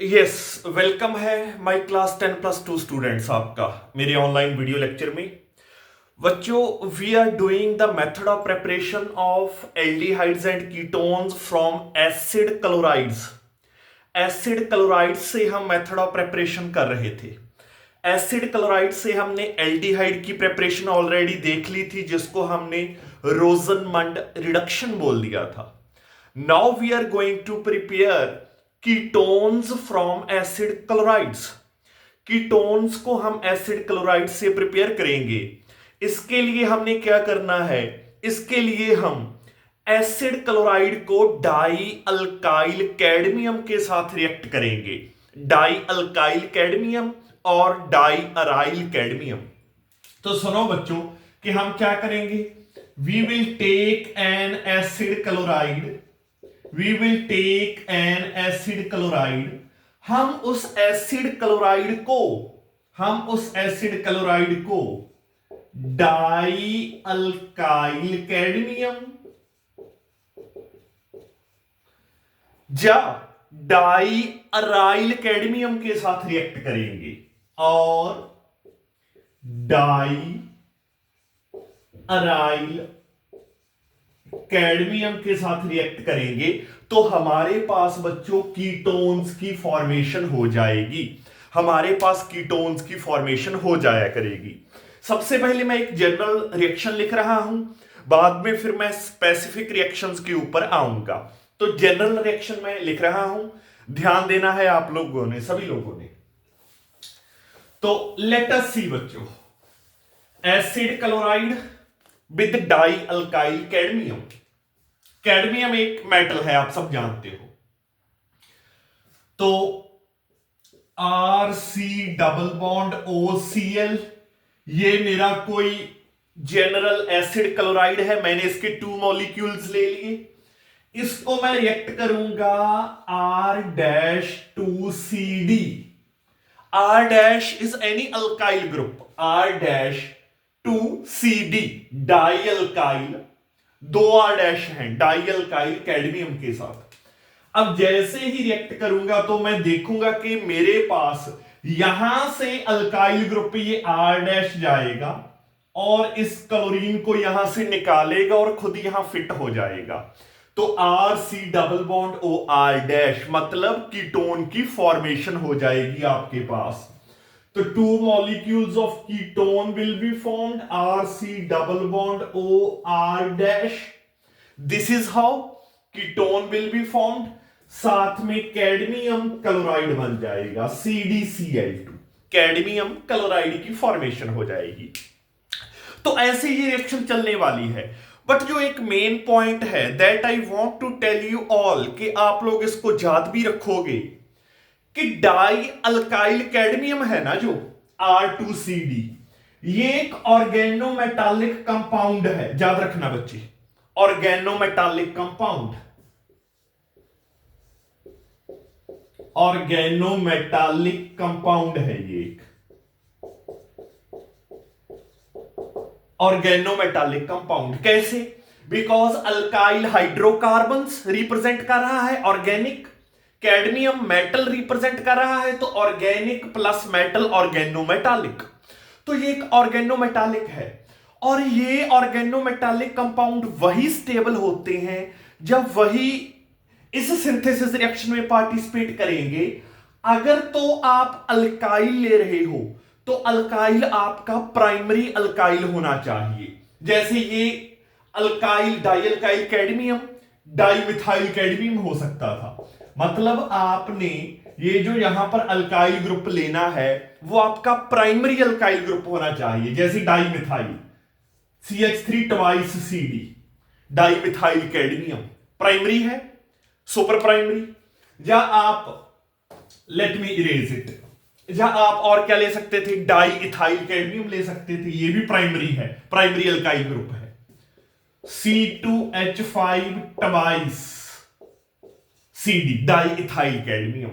Yes, welcome है my class 10+2 students आपका मेरे ऑनलाइन वीडियो लेक्चर में। बच्चों, we are doing the method of preparation of aldehydes and ketones from acid chlorides. Acid chloride से हम method of preparation कर रहे थे। एसिड क्लोराइड से हमने एल्डिहाइड की प्रिपरेशन ऑलरेडी देख ली थी, जिसको हमने रोजनमंड रिडक्शन बोल दिया था। Now we are going to prepare ketones from acid chlorides. Ketones को हम एसिड क्लोराइड से प्रिपेयर करेंगे। इसके लिए हमने क्या करना है? इसके लिए हम एसिड क्लोराइड को डाई अल्काइल कैडमियम के साथ रिएक्ट करेंगे। डाई अल्काइल कैडमियम और डाई अराइल कैडमियम। तो सुनो बच्चों कि हम क्या करेंगे। We will take an acid chloride. We will take an acid chloride। हम उस एसिड क्लोराइड को डाई अल्काइल कैडमियम या डाई अराइल कैडमियम के साथ रिएक्ट करेंगे और डाई अराइल कैडमियम के साथ रिएक्ट करेंगे तो हमारे पास बच्चों कीटोन्स की फॉर्मेशन हो जाएगी। हमारे पास कीटोन्स की फॉर्मेशन हो जाया करेगी। सबसे पहले मैं एक जनरल रिएक्शन लिख रहा हूं, बाद में फिर मैं स्पेसिफिक रिएक्शंस के ऊपर आऊंगा। तो जनरल रिएक्शन मैं लिख रहा हूं, ध्यान देना है आप लोगों ने, सभी लोगों ने। तो लेट अस सी बच्चों, acid chloride with die alkyl cadmium. Cadmium एक मेटल है, आप सब जानते हो। तो RC डबल बॉन्ड OCl, ये मेरा कोई जनरल एसिड क्लोराइड है। मैंने इसके 2 मॉलिक्यूल्स ले लिए। इसको मैं रिएक्ट करूंगा R-2CD। R- is any alkyl group. R-2CD die alkyl, 2 R- हैं डाई अल्काइल कैडमियम के साथ। अब जैसे ही रिएक्ट करूंगा तो मैं देखूंगा कि मेरे पास यहां से अल्काइल ग्रुप ये R- जाएगा और इस क्लोरीन को यहां से निकालेगा और खुद यहां फिट हो जाएगा। तो RC डबल बॉन्ड OR- मतलब कीटोन की फॉर्मेशन हो जाएगी आपके पास। तो 2 molecules of ketone will be formed, RC double bond OR-। This is how ketone will be formed। साथ में कैडमियम क्लोराइड बन जाएगा CdCl2। कैडमियम क्लोराइड की फॉर्मेशन हो जाएगी। तो ऐसे ही रिएक्शन चलने वाली है। बट जो एक मेन पॉइंट है that I want to tell you all, कि आप लोग इसको याद भी रखोगे कि डाई अल्काइल कैडमियम है ना, जो R2CD, ये एक ऑर्गेनोमेटालिक कंपाउंड है। याद रखना बच्चे, ऑर्गेनोमेटालिक कंपाउंड। ऑर्गेनोमेटालिक कंपाउंड है ये एक ऑर्गेनोमेटालिक कंपाउंड। कैसे? बिकॉज अल्काइल हाइड्रोकार्बन्स रिप्रेजेंट कर रहा है ऑर्गेनिक, कैडमियम मेटल रिप्रेजेंट कर रहा है, तो ऑर्गेनिक प्लस मेटल ऑर्गेनोमेटालिक। तो ये एक ऑर्गेनोमेटालिक है। और ये ऑर्गेनोमेटालिक कंपाउंड वही स्टेबल होते हैं जब वही इस सिंथेसिस रिएक्शन में पार्टिसिपेट करेंगे। अगर तो आप अल्काइल ले रहे हो तो अल्काइल आपका प्राइमरी अल्काइल होना चाहिए। जैसे ये alkyl die alkyl cadmium di methyl cadmium हो सकता था। मतलब आपने ये जो यहां पर अल्काइल ग्रुप लेना है वो आपका प्राइमरी अल्काइल ग्रुप होना चाहिए। जैसे di methyl CH3 twice CD, di methyl cadmium primary है, सुपर प्राइमरी। या आप लेट मी इरेज इट, या आप और क्या ले सकते थे, डाई इथाइल कैडमियम ले सकते थे, ये भी प्राइमरी है, प्राइमरी अल्काइल ग्रुप है। C2H5 twice CD di ethyl cadmium.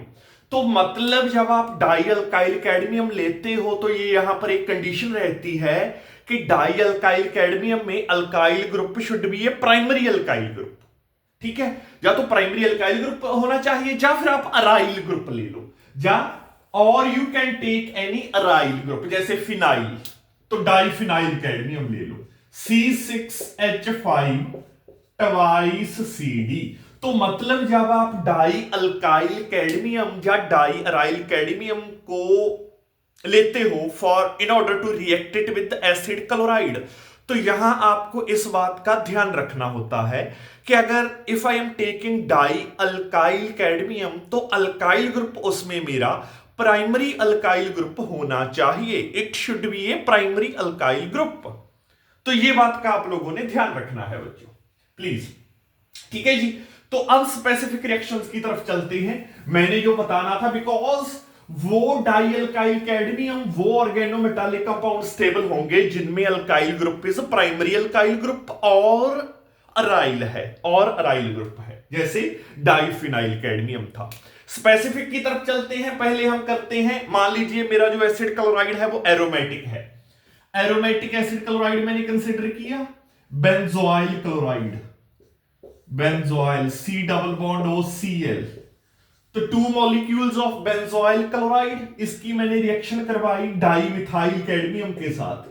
तो मतलब जब आप डाई अल्काइल कैडमियम लेते हो तो ये यहां पर एक कंडीशन रहती है कि डाई अल्काइल कैडमियम में alkyl group should be A primary alkyl group. ठीक है, या तो प्राइमरी अल्काइल ग्रुप होना चाहिए या फिर आप अराइल ग्रुप ले लो। जा, और you can take any aryl group जैसे फिनाइल, तो डाइफिनाइल कैडमियम ले लो, C6H5 ट्वाइस CD। तो मतलब जब आप डाई अल्काइल कैडमियम या डाई अराइल कैडमियम को लेते हो for in order to react it with acid chloride, तो यहां आपको इस बात का ध्यान रखना होता है कि अगर if I am taking die alkyl cadmium, तो अल्काइल ग्रुप उसमें मेरा प्राइमरी अल्काइल ग्रुप होना चाहिए, it should be A primary alkyl group. तो ये बात का आप लोगों ने ध्यान रखना है बच्चों, प्लीज। ठीक है जी, तो अब स्पेसिफिक रिएक्शंस की तरफ चलते हैं। मैंने जो बताना था, बिकॉज वो डाई अल्काइल कैडमियम वो ऑर्गेनोमेटालिक कंपाउंड स्टेबल होंगे जिनमें alkyl group is primary alkyl group और अराइल है, और अराइल ग्रुप है, जैसे डाइफिनाइल कैडमियम था। स्पेसिफिक की तरफ चलते हैं। पहले हम करते हैं, मान लीजिए मेरा जो एसिड क्लोराइड है वो एरोमेटिक है। एरोमेटिक एसिड क्लोराइड मैंने कंसिडर किया benzoyl chloride, benzoyl C double bond OCl। तो 2 मॉलिक्यूल्स ऑफ बेंजोइल क्लोराइड, इसकी मैंने रिएक्शन करवाई डाई मिथाइल कैडमियम के साथ,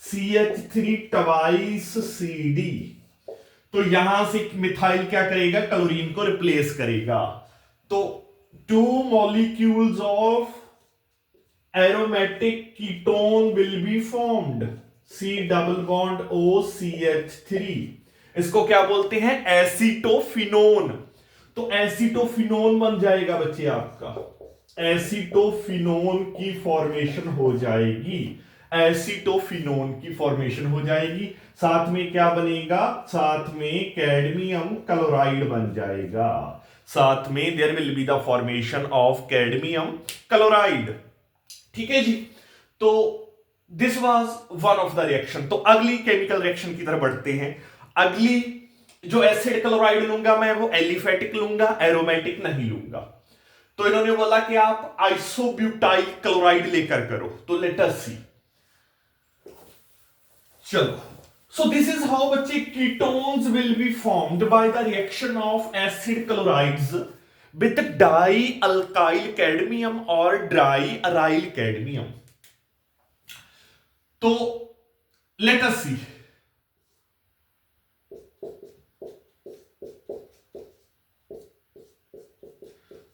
CH3 ट्वाइस CD। तो यहां से मिथाइल क्या करेगा, क्लोरीन को रिप्लेस करेगा। तो 2 molecules of aromatic ketone will be formed, C double bond OCH3। इसको क्या बोलते हैं, एसीटोफिनोन। तो एसीटोफिनोन बन जाएगा बच्चे आपका, एसीटोफिनोन की फॉर्मेशन हो जाएगी, एसीटोफिनोन की फॉर्मेशन हो जाएगी। साथ में क्या बनेगा, साथ में कैडमियम क्लोराइड बन जाएगा, साथ में there will be the formation of cadmium chloride. ठीक है जी, तो this was one of the reaction. तो अगली केमिकल रिएक्शन की तरफ बढ़ते हैं। अगली जो एसिड क्लोराइड लूंगा मैं वो एलिफेटिक लूंगा, एरोमेटिक नहीं लूंगा। तो इन्होंने बोला कि आप आइसोब्यूटाइल क्लोराइड लेकर करो, तो लेट अस सी। चलो, so this is how बच्चे ketones will be formed by the reaction of acid chlorides with dialkyl cadmium or diaryl cadmium। तो let us see।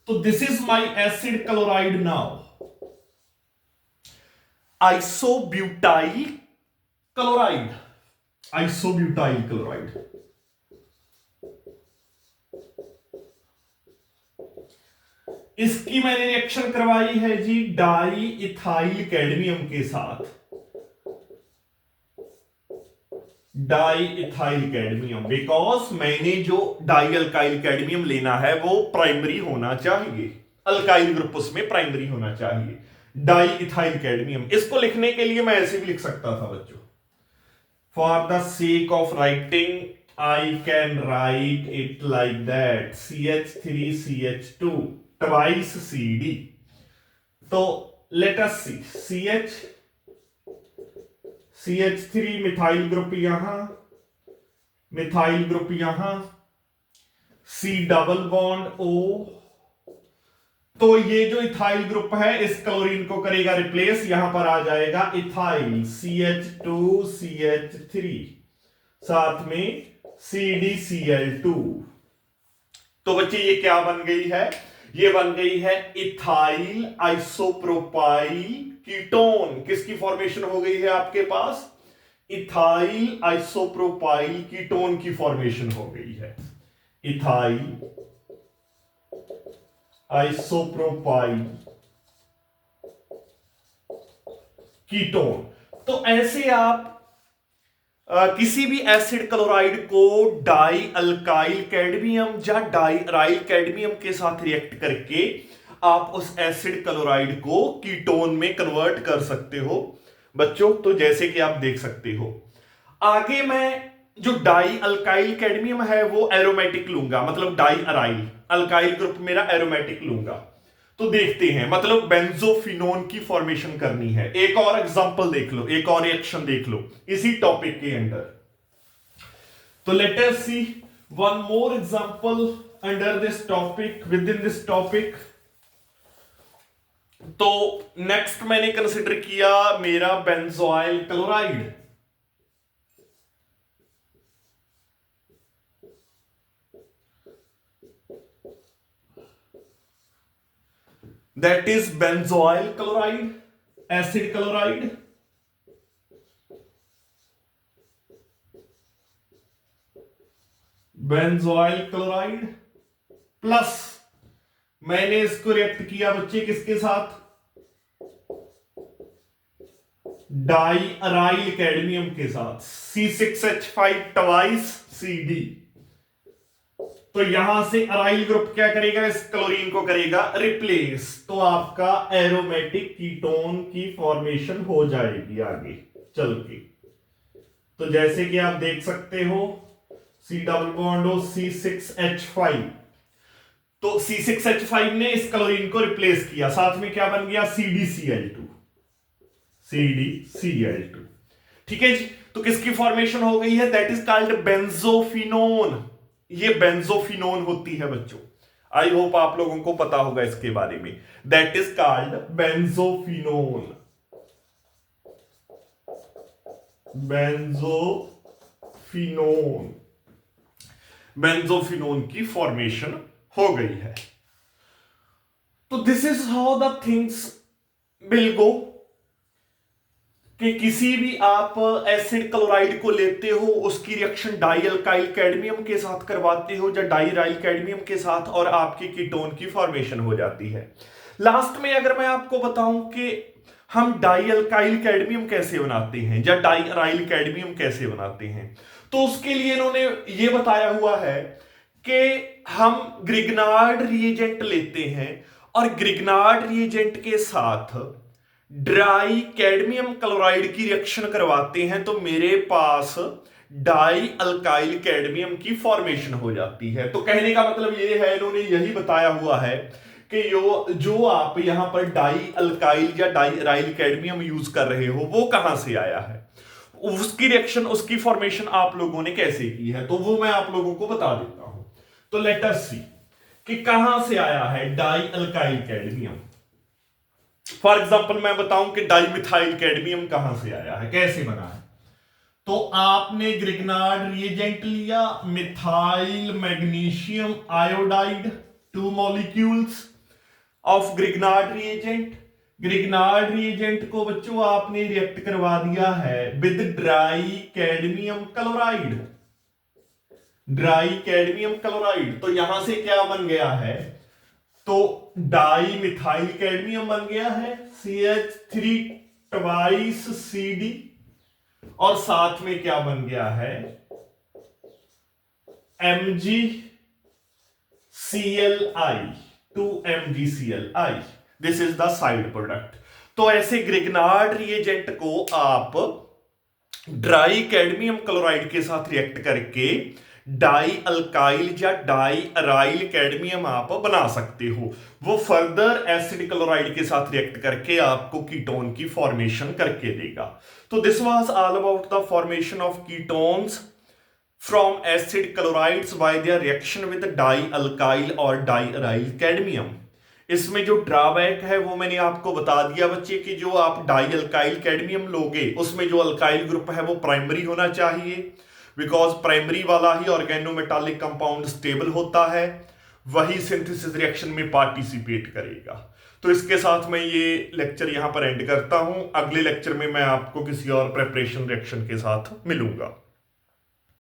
तो this is my acid chloride now, isobutyl chloride, isobutyl chloride. इसकी मैंने reaction करवाई है जी di ethyl cadmium के साथ, di ethyl cadmium, because मैंने जो डाई अल्काइल कैडमियम लेना है वो प्राइमरी होना चाहिए, अल्काइल ग्रुप उसमें प्राइमरी होना चाहिए, डाई इथाइल कैडमियम। इसको लिखने के लिए मैं ऐसे भी लिख सकता था बच्चों, for the sake of writing I can write it like that, CH3CH2 twice CD। तो let us see, CH3 methyl group यहां, मिथाइल ग्रुप यहां, C डबल बॉन्ड O। तो ये जो इथाइल ग्रुप है इस क्लोरीन को करेगा रिप्लेस, यहां पर आ जाएगा इथाइल CH2CH3, साथ में CdCl2। तो बच्चे ये क्या बन गई है, ये बन गई है इथाइल आइसोप्रोपाइल कीटोन। किसकी फॉर्मेशन हो गई है आपके पास, इथाइल आइसोप्रोपाइल कीटोन की फॉर्मेशन हो गई है, इथाइल आइसोप्रोपाइल कीटोन। तो ऐसे आप किसी भी एसिड क्लोराइड को डाई अल्काइल कैडमियम या डाई अराइल कैडमियम के साथ रिएक्ट करके आप उस एसिड क्लोराइड को कीटोन में कन्वर्ट कर सकते हो बच्चों। तो जैसे कि आप देख सकते हो, आगे मैं जो डाई अल्काइल कैडमियम है वो एरोमेटिक लूंगा, मतलब डाई अराइल, अल्काइल ग्रुप मेरा एरोमेटिक लूंगा। तो देखते हैं, मतलब बेंजोफिनोन की फॉर्मेशन करनी है। एक और एग्जांपल देख लो, एक और रिएक्शन देख लो इसी टॉपिक के अंदर। तो let us see one more example under this topic, within this topic. तो नेक्स्ट मैंने कंसिडर किया मेरा benzoyl chloride. That is benzoyl chloride, acid chloride. Benzoyl chloride plus मैंने इसको रिएक्ट किया बच्चे किसके साथ, डाई अराइल कैडमियम के साथ, C6H5 ट्वाइस CD। तो यहां से अराइल ग्रुप क्या करेगा, इस क्लोरीन को करेगा रिप्लेस, तो आपका एरोमेटिक कीटोन की फॉर्मेशन हो जाएगी आगे चल के। तो जैसे कि आप देख सकते हो C डबल बॉन्ड हो C6H5, तो C6H5 ने इस क्लोरीन को रिप्लेस किया, साथ में क्या बन गया CdCl2, CdCl2। ठीक है जी, तो किसकी फॉर्मेशन हो गई है, दैट इज कॉल्ड बेंजोफिनोन। ये बेंजोफिनोन होती है बच्चों, आई होप आप लोगों को पता होगा इसके बारे में, that is called benzophenone. Benzophenone, benzophenone की फॉर्मेशन हो गई है। तो this is how the things will go, कि किसी भी आप एसिड क्लोराइड को लेते हो, उसकी रिएक्शन डाई अल्काइल कैडमियम के साथ करवाते हो या डाई अराइल कैडमियम के साथ, और आपकी कीटोन की फॉर्मेशन हो जाती है। लास्ट में अगर मैं आपको बताऊं कि हम डाई अल्काइल कैडमियम कैसे बनाते हैं या डाई अराइल कैडमियम कैसे बनाते हैं, तो उसके लिए इन्होंने ये बताया हुआ है कि हम ग्रिग्नार्ड रिएजेंट लेते हैं और ग्रिग्नार्ड रिएजेंट के साथ ड्राई कैडमियम क्लोराइड की रिएक्शन करवाते हैं, तो मेरे पास डाई अल्काइल कैडमियम की फॉर्मेशन हो जाती है। तो कहने का मतलब ये है, इन्होंने यही बताया हुआ है कि जो आप यहां पर डाई अल्काइल या डाई अराइल कैडमियम यूज कर रहे हो वो कहां से आया है, उसकी रिएक्शन, उसकी फॉर्मेशन आप लोगों ने कैसे की है, तो वो मैं आप लोगों को बता देता हूं। तो लेट अस सी कि कहां से आया है die alkyl cadmium. For example मैं बताऊं कि डाइमिथाइल कैडमियम कहां से आया है, कैसे बना है। तो आपने ग्रिग्नार्ड रिएजेंट लिया, methyl magnesium iodide, 2 molecules of Grignard reagent. Grignard reagent को बच्चों आपने रिएक्ट करवा दिया है with dry cadmium chloride, dry cadmium chloride. तो यहां से क्या बन गया है, तो डाई मिथाइल कैडमियम बन गया है CH3 ट्वाइस CD, और साथ में क्या बन गया है MgClI, 2 MgClI, this is the side product. तो ऐसे ग्रिग्नार्ड रिएजेंट को आप ड्राई कैडमियम क्लोराइड के साथ रिएक्ट करके डाई अल्काइल या डाई अराइल कैडमियम आप बना सकते हो। वो फर्दर एसिड क्लोराइड के साथ रिएक्ट करके आपको कीटोन की फॉर्मेशन करके देगा। तो this was all about the formation of ketones from acid chlorides bye their reaction with die alkyl और डाई अराइल कैडमियम। इसमें जो ड्रॉबैक है वो मैंने आपको बता दिया बच्चे कि जो आप डाई अल्काइल कैडमियम लोगे उसमें जो अल्काइल ग्रुप है वो प्राइमरी होना चाहिए, बिकॉज प्राइमरी वाला ही ऑर्गेनोमेटालिक कंपाउंड स्टेबल होता है, वही सिंथेसिस रिएक्शन में पार्टिसिपेट करेगा। तो इसके साथ मैं ये लेक्चर यहां पर एंड करता हूं। अगले लेक्चर में मैं आपको किसी और प्रेपरेशन रिएक्शन के साथ मिलूंगा।